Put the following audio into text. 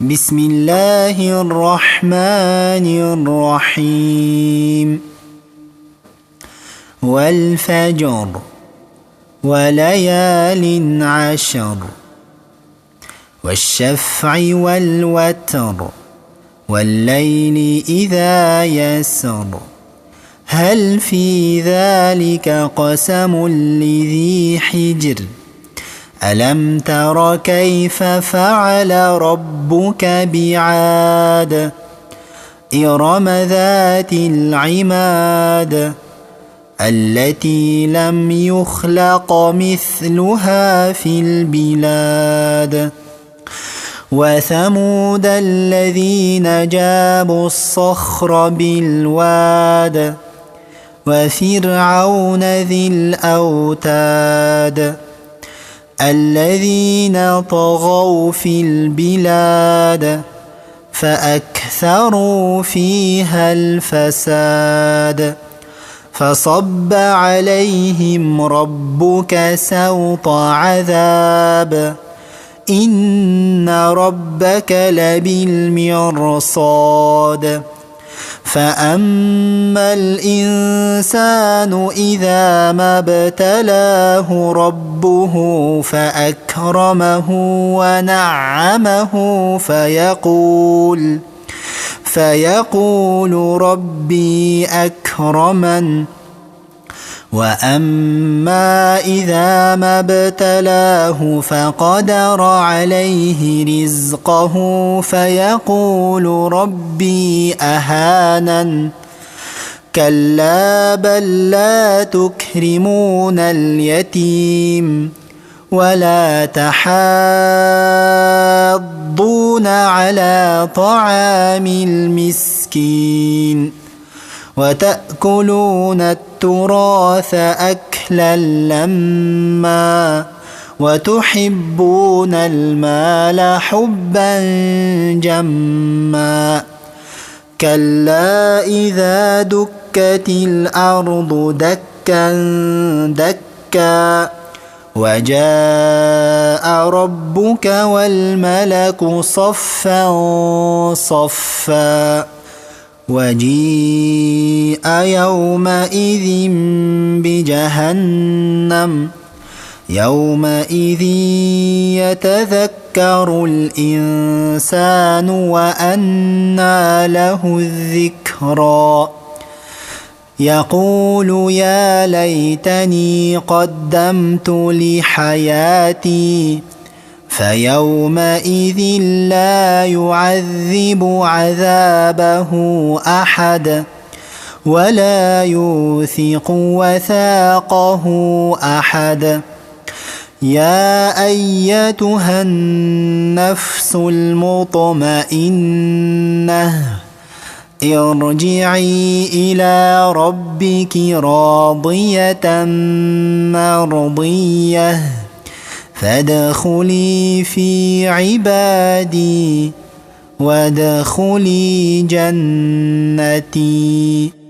بسم الله الرحمن الرحيم والفجر وليال عشر والشفع والوتر والليل إذا يسر هل في ذلك قسم لذي حجر ألم تر كيف فعل ربك بعاد إرم ذات العماد التي لم يخلق مثلها في البلاد وثمود الذين جابوا الصخر بالواد وفرعون ذي الأوتاد الذين طغوا في البلاد فأكثروا فيها الفساد فصب عليهم ربك سوط عذاب إن ربك لبالمرصاد فأما الإنسان إذا ما ابتلاه ربه فأكرمه ونعمه فيقول ربي أكرمن وأما إذا ما ابتلاه فقدر عليه رزقه فيقول ربي أهانن كلا بل لا تكرمون اليتيم ولا تحاضون على طعام المسكين وتأكلون التراث أكلا لما وتحبون المال حبا جما كلا إذا دكت الأرض دكا دكا وجاء ربك والملك صفا صفا وجيء يومئذ بجهنم يومئذ يتذكر الإنسان وأنى له الذكرى يقول يا ليتني قدمت لحياتي فيومئذ لا يعذب عذابه أحد ولا يوثق وثاقه أحد يا أيتها النفس المطمئنة ارجعي إلى ربك راضية مرضية فادخلي في عبادي وادخلي جنتي.